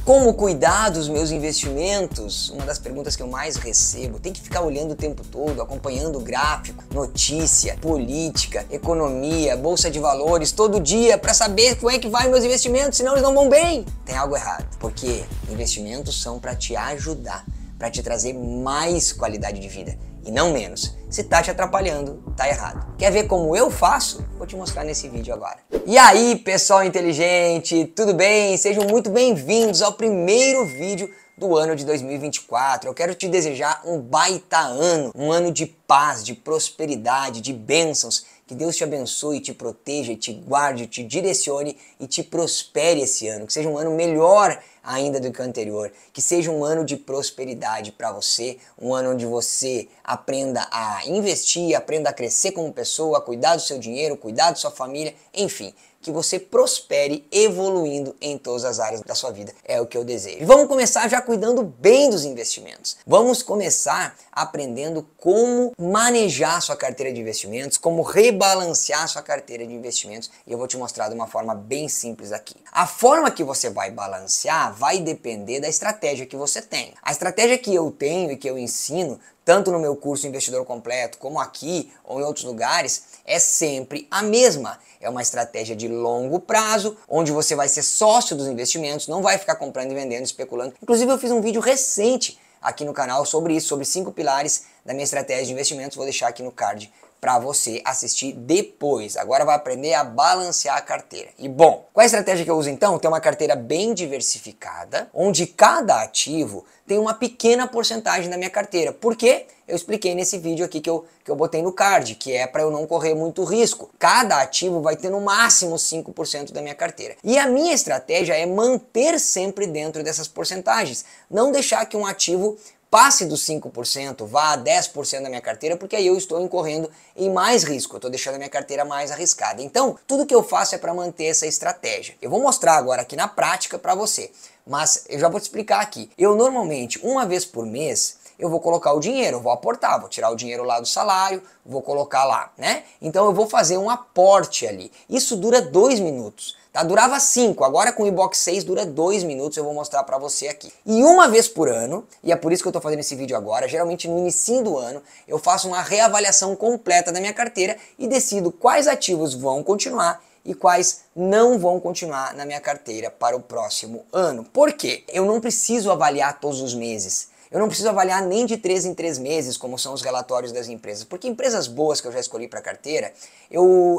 Como cuidar dos meus investimentos? Uma das perguntas que eu mais recebo. Tem que ficar olhando o tempo todo, acompanhando o gráfico, notícia, política, economia, bolsa de valores, todo dia para saber como é que vai meus investimentos, senão eles não vão bem. Tem algo errado, porque investimentos são para te ajudar, para te trazer mais qualidade de vida e não menos. Se tá te atrapalhando, tá errado. Quer ver como eu faço? Vou te mostrar nesse vídeo agora. E aí, pessoal inteligente, tudo bem? Sejam muito bem-vindos ao primeiro vídeo do ano de 2024. Eu quero te desejar um baita ano, um ano de paz, de prosperidade, de bênçãos. Que Deus te abençoe, te proteja, te guarde, te direcione e te prospere esse ano. Que seja um ano melhor ainda do que o anterior. Que seja um ano de prosperidade para você, um ano onde você aprenda a investir, aprenda a crescer como pessoa, cuidar do seu dinheiro, cuidar da sua família, enfim. Que você prospere evoluindo em todas as áreas da sua vida. É o que eu desejo. E vamos começar já cuidando bem dos investimentos. Vamos começar aprendendo como manejar sua carteira de investimentos, como rebalancear sua carteira de investimentos. E eu vou te mostrar de uma forma bem simples aqui. A forma que você vai balancear vai depender da estratégia que você tem. A estratégia que eu tenho e que eu ensino, tanto no meu curso Investidor Completo, como aqui ou em outros lugares, é sempre a mesma. É uma estratégia de longo prazo, onde você vai ser sócio dos investimentos, não vai ficar comprando e vendendo, especulando. Inclusive eu fiz um vídeo recente aqui no canal sobre isso, sobre 5 pilares da minha estratégia de investimentos. Vou deixar aqui no card para você assistir depois. Agora vai aprender a balancear a carteira. E bom, qual é a estratégia que eu uso então? Tem uma carteira bem diversificada, onde cada ativo tem uma pequena porcentagem da minha carteira. Por quê? Eu expliquei nesse vídeo aqui que eu botei no card, que é para eu não correr muito risco. Cada ativo vai ter no máximo 5% da minha carteira. E a minha estratégia é manter sempre dentro dessas porcentagens. Não deixar que um ativo passe dos 5%, vá a 10% da minha carteira, porque aí eu estou incorrendo em mais risco, eu estou deixando a minha carteira mais arriscada. Então, tudo que eu faço é para manter essa estratégia. Eu vou mostrar agora aqui na prática para você, mas eu já vou te explicar aqui. Eu normalmente, uma vez por mês, eu vou colocar o dinheiro, eu vou aportar, vou tirar o dinheiro lá do salário, vou colocar lá, né? Então eu vou fazer um aporte ali. Isso dura 2 minutos. Tá? Durava 5, agora com o iBox 6 dura 2 minutos, eu vou mostrar pra você aqui. E uma vez por ano, e é por isso que eu tô fazendo esse vídeo agora, geralmente no início do ano, eu faço uma reavaliação completa da minha carteira e decido quais ativos vão continuar e quais não vão continuar na minha carteira para o próximo ano. Por quê? Eu não preciso avaliar todos os meses. Eu não preciso avaliar nem de 3 em 3 meses, como são os relatórios das empresas. Porque empresas boas que eu já escolhi para carteira,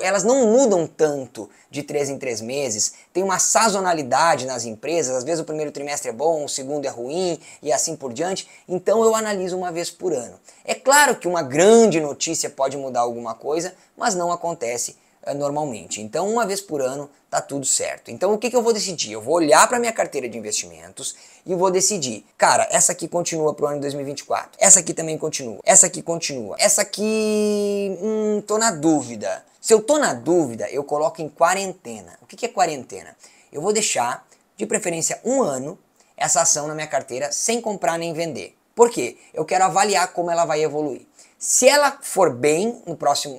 elas não mudam tanto de 3 em 3 meses. Tem uma sazonalidade nas empresas. Às vezes o primeiro trimestre é bom, o segundo é ruim e assim por diante. Então eu analiso uma vez por ano. É claro que uma grande notícia pode mudar alguma coisa, mas não acontece normalmente. Então uma vez por ano tá tudo certo. Então o que eu vou decidir? Eu vou olhar para minha carteira de investimentos e vou decidir, cara, essa aqui continua pro ano de 2024, essa aqui também continua, essa aqui continua, essa aqui, tô na dúvida. Se eu tô na dúvida, eu coloco em quarentena. O que é quarentena? Eu vou deixar, de preferência 1 ano, essa ação na minha carteira sem comprar nem vender. Por quê? Eu quero avaliar como ela vai evoluir. Se ela for bem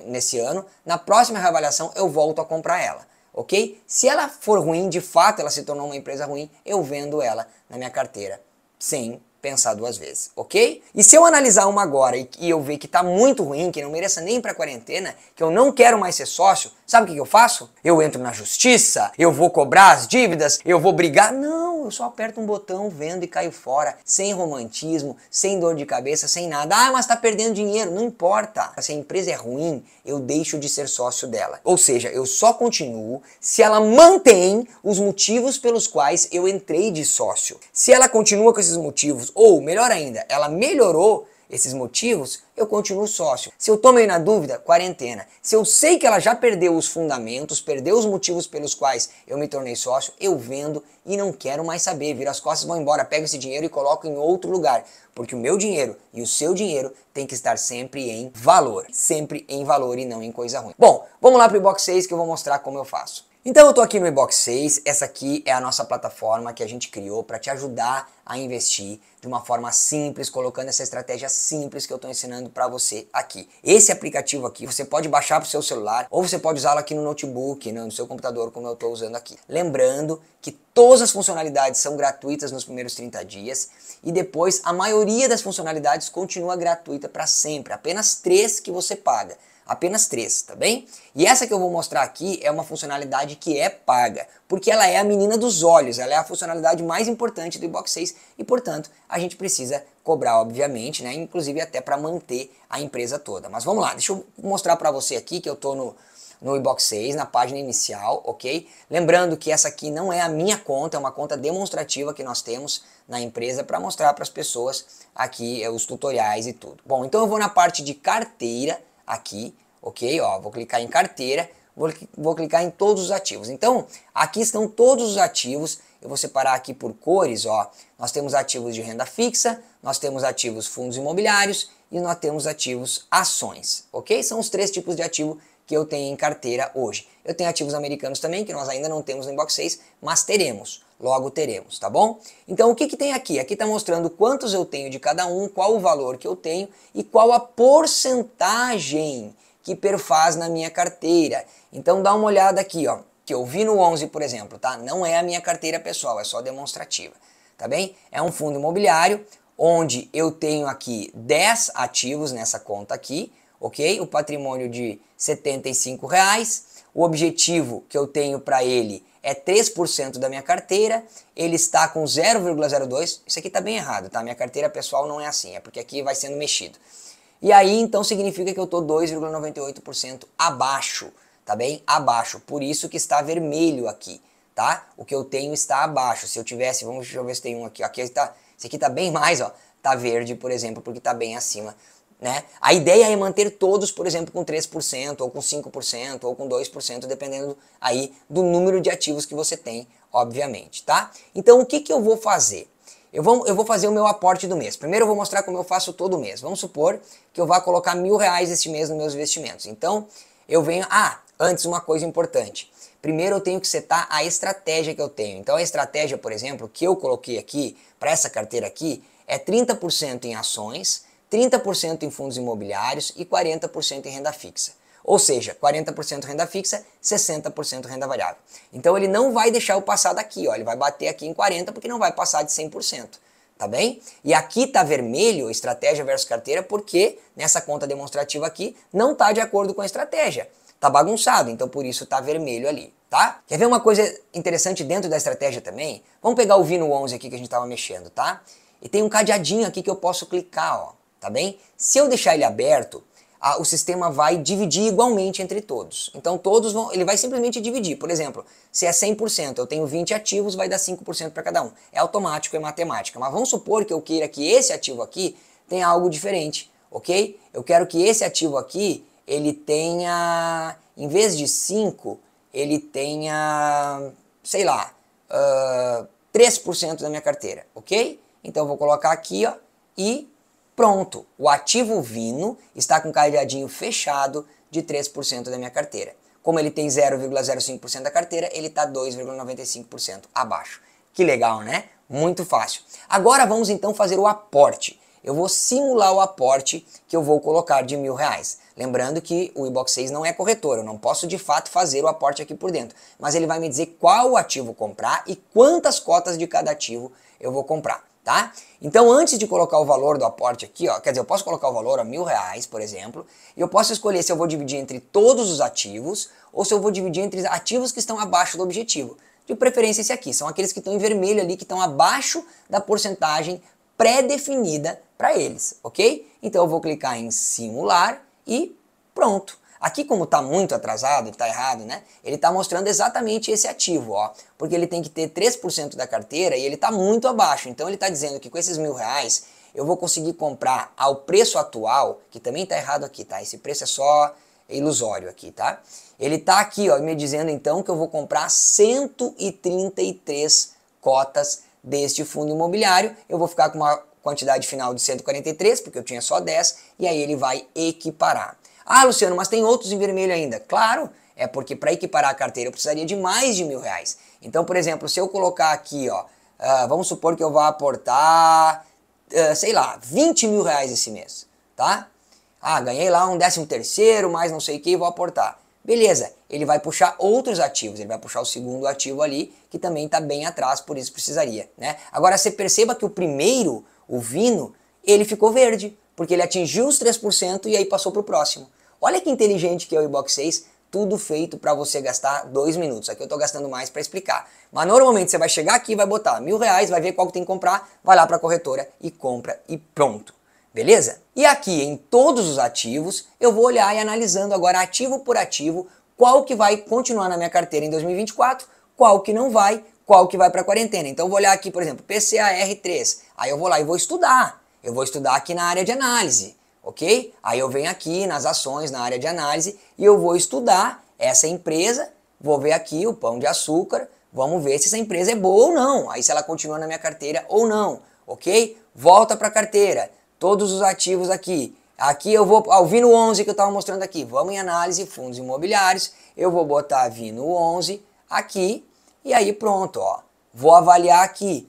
nesse ano, na próxima reavaliação eu volto a comprar ela, ok? Se ela for ruim, de fato ela se tornou uma empresa ruim, eu vendo ela na minha carteira sem pensar 2 vezes, ok? E se eu analisar uma agora e eu ver que tá muito ruim, que não mereça nem pra quarentena, que eu não quero mais ser sócio, sabe o que eu faço? Eu entro na justiça, eu vou cobrar as dívidas, eu vou brigar. Não, eu só aperto um botão, vendo e caio fora, sem romantismo, sem dor de cabeça, sem nada. Ah, mas tá perdendo dinheiro, não importa. Se a empresa é ruim, eu deixo de ser sócio dela. Ou seja, eu só continuo se ela mantém os motivos pelos quais eu entrei de sócio. Se ela continua com esses motivos, ou melhor ainda, ela melhorou esses motivos, eu continuo sócio. Se eu tô meio na dúvida, quarentena. Se eu sei que ela já perdeu os fundamentos, perdeu os motivos pelos quais eu me tornei sócio, eu vendo e não quero mais saber. Viro as costas, vou embora, pego esse dinheiro e coloco em outro lugar. Porque o meu dinheiro e o seu dinheiro tem que estar sempre em valor. Sempre em valor e não em coisa ruim. Bom, vamos lá pro iBox 6 que eu vou mostrar como eu faço. Então eu tô aqui no iBox 6, essa aqui é a nossa plataforma que a gente criou para te ajudar a investir de uma forma simples, colocando essa estratégia simples que eu estou ensinando para você aqui. Esse aplicativo aqui você pode baixar para o seu celular ou você pode usá-lo aqui no notebook, no seu computador, como eu estou usando aqui. Lembrando que todas as funcionalidades são gratuitas nos primeiros 30 dias e depois a maioria das funcionalidades continua gratuita para sempre, apenas 3 que você paga. Apenas 3, tá bem? E essa que eu vou mostrar aqui é uma funcionalidade que é paga, porque ela é a menina dos olhos, ela é a funcionalidade mais importante do iBox 6 e, portanto, a gente precisa cobrar, obviamente, né? Inclusive até para manter a empresa toda. Mas vamos lá, deixa eu mostrar para você aqui que eu tô no iBox 6, na página inicial, ok? Lembrando que essa aqui não é a minha conta, é uma conta demonstrativa que nós temos na empresa para mostrar para as pessoas aqui os tutoriais e tudo. Bom, então eu vou na parte de carteira, aqui, ok? Ó, vou clicar em carteira, vou clicar em todos os ativos. Então, aqui estão todos os ativos, eu vou separar aqui por cores, ó. Nós temos ativos de renda fixa, nós temos ativos fundos imobiliários e nós temos ativos ações, ok? São os 3 tipos de ativo que eu tenho em carteira hoje. Eu tenho ativos americanos também, que nós ainda não temos no iBox 6, mas teremos. Logo teremos, tá bom? Então o que tem aqui? Aqui está mostrando quantos eu tenho de cada um, qual o valor que eu tenho e qual a porcentagem que perfaz na minha carteira. Então dá uma olhada aqui, ó, que eu vi no 11, por exemplo, tá? Não é a minha carteira pessoal, é só demonstrativa, tá bem? É um fundo imobiliário onde eu tenho aqui 10 ativos nessa conta aqui, ok? O patrimônio de R$ 75, o objetivo que eu tenho para ele é 3% da minha carteira, ele está com 0,02, isso aqui está bem errado, tá? Minha carteira pessoal não é assim, é porque aqui vai sendo mexido. E aí, então, significa que eu estou 2,98% abaixo, tá bem? Abaixo, por isso que está vermelho aqui, tá? O que eu tenho está abaixo, se eu tivesse, deixa eu ver se tem um aqui, aqui está, esse aqui está bem mais, ó, tá verde, por exemplo, porque está bem acima, né? A ideia é manter todos, por exemplo, com 3%, ou com 5%, ou com 2%, dependendo aí do número de ativos que você tem, obviamente, tá? Então, o que eu vou fazer? Eu vou fazer o meu aporte do mês. Primeiro eu vou mostrar como eu faço todo mês. Vamos supor que eu vá colocar R$1.000 este mês nos meus investimentos. Então, eu venho... antes uma coisa importante. Primeiro eu tenho que setar a estratégia que eu tenho. Então, a estratégia, por exemplo, que eu coloquei aqui, para essa carteira aqui, é 30% em ações, 30% em fundos imobiliários e 40% em renda fixa. Ou seja, 40% renda fixa, 60% renda variável. Então ele não vai deixar eu passar daqui, ó, ele vai bater aqui em 40% porque não vai passar de 100%, tá bem? E aqui tá vermelho, estratégia versus carteira, porque nessa conta demonstrativa aqui não tá de acordo com a estratégia. Tá bagunçado, então por isso tá vermelho ali, tá? Quer ver uma coisa interessante dentro da estratégia também? Vamos pegar o Vino 11 aqui que a gente tava mexendo, tá? E tem um cadeadinho aqui que eu posso clicar, ó, tá bem? Se eu deixar ele aberto, o sistema vai dividir igualmente entre todos. Então ele vai simplesmente dividir. Por exemplo, se é 100%, eu tenho 20 ativos, vai dar 5% para cada um. É automático, é matemática. Mas vamos supor que eu queira que esse ativo aqui tenha algo diferente, ok? Eu quero que esse ativo aqui, ele tenha, em vez de 5, ele tenha, sei lá, 3% da minha carteira, ok? Então eu vou colocar aqui, ó, e pronto, o ativo Vino está com cadeadinho fechado de 3% da minha carteira. Como ele tem 0,05% da carteira, ele está 2,95% abaixo. Que legal, né? Muito fácil. Agora vamos então fazer o aporte. Eu vou simular o aporte que eu vou colocar de R$1.000. Lembrando que o iBox 6 não é corretor, eu não posso de fato fazer o aporte aqui por dentro. Mas ele vai me dizer qual ativo comprar e quantas cotas de cada ativo eu vou comprar. Tá? Então antes de colocar o valor do aporte aqui, ó, quer dizer, eu posso colocar o valor a R$1.000, por exemplo, e eu posso escolher se eu vou dividir entre todos os ativos ou se eu vou dividir entre ativos que estão abaixo do objetivo. De preferência esse aqui, são aqueles que estão em vermelho ali, que estão abaixo da porcentagem pré-definida para eles, ok? Então eu vou clicar em simular e pronto. Aqui, como está muito atrasado, está errado, né? Ele está mostrando exatamente esse ativo, ó. Porque ele tem que ter 3% da carteira e ele está muito abaixo. Então ele está dizendo que com esses R$1.000 eu vou conseguir comprar ao preço atual, que também está errado aqui, tá? Esse preço é só ilusório aqui, tá? Ele está aqui, ó, me dizendo então que eu vou comprar 133 cotas deste fundo imobiliário. Eu vou ficar com uma quantidade final de 143, porque eu tinha só 10, e aí ele vai equiparar. Ah, Luciano, mas tem outros em vermelho ainda. Claro, É porque para equiparar a carteira eu precisaria de mais de R$1.000. Então, por exemplo, se eu colocar aqui, ó, vamos supor que eu vá aportar, sei lá, R$20.000 esse mês, tá? Ganhei lá um 13º, mais não sei o que, e vou aportar. Beleza, ele vai puxar outros ativos, ele vai puxar o segundo ativo ali, que também está bem atrás, por isso precisaria, né? Agora você perceba que o primeiro, o Vino, ele ficou verde, porque ele atingiu os 3% e aí passou para o próximo. Olha que inteligente que é o iBox 6, tudo feito para você gastar 2 minutos. Aqui eu estou gastando mais para explicar. Mas normalmente você vai chegar aqui, vai botar R$1.000, vai ver qual que tem que comprar, vai lá para a corretora e compra e pronto. Beleza? E aqui em todos os ativos, eu vou olhar e analisando agora ativo por ativo, qual que vai continuar na minha carteira em 2024, qual que não vai, qual que vai para a quarentena. Então eu vou olhar aqui, por exemplo, PCAR3, aí eu vou lá e vou estudar. Eu vou estudar aqui na área de análise, ok? Aí eu venho aqui nas ações, na área de análise, e eu vou estudar essa empresa, vou ver aqui o Pão de Açúcar, vamos ver se essa empresa é boa ou não, aí se ela continua na minha carteira ou não, ok? Volta para a carteira. Todos os ativos aqui. Aqui eu vou ao Vino 11 que eu estava mostrando aqui. Vamos em análise, fundos imobiliários. Eu vou botar Vino 11 aqui e aí pronto, ó. Vou avaliar aqui.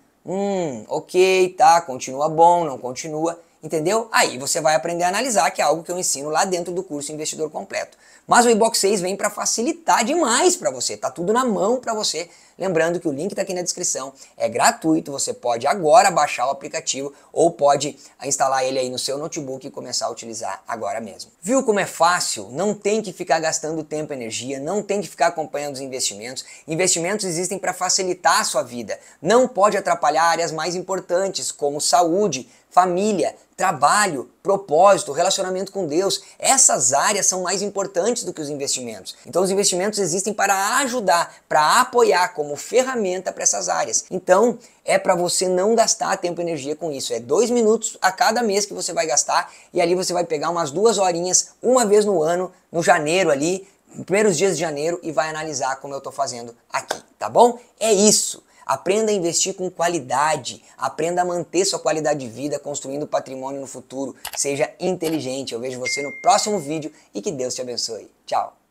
Ok, tá, continua bom, não continua, entendeu? Aí você vai aprender a analisar, que é algo que eu ensino lá dentro do curso Investidor Completo. Mas o iBox 6 vem para facilitar demais para você, tá tudo na mão para você. Lembrando que o link está aqui na descrição, é gratuito, você pode agora baixar o aplicativo ou pode instalar ele aí no seu notebook e começar a utilizar agora mesmo. Viu como é fácil? Não tem que ficar gastando tempo e energia, não tem que ficar acompanhando os investimentos. Investimentos existem para facilitar a sua vida, não pode atrapalhar áreas mais importantes como saúde, família, trabalho, propósito, relacionamento com Deus. Essas áreas são mais importantes do que os investimentos. Então os investimentos existem para ajudar, para apoiar como ferramenta para essas áreas. Então é para você não gastar tempo e energia com isso. É 2 minutos a cada mês que você vai gastar e ali você vai pegar umas 2 horinhas uma vez no ano, no janeiro ali, nos primeiros dias de janeiro e vai analisar como eu estou fazendo aqui, tá bom? É isso. Aprenda a investir com qualidade, aprenda a manter sua qualidade de vida, construindo patrimônio no futuro. Seja inteligente. Eu vejo você no próximo vídeo e que Deus te abençoe. Tchau!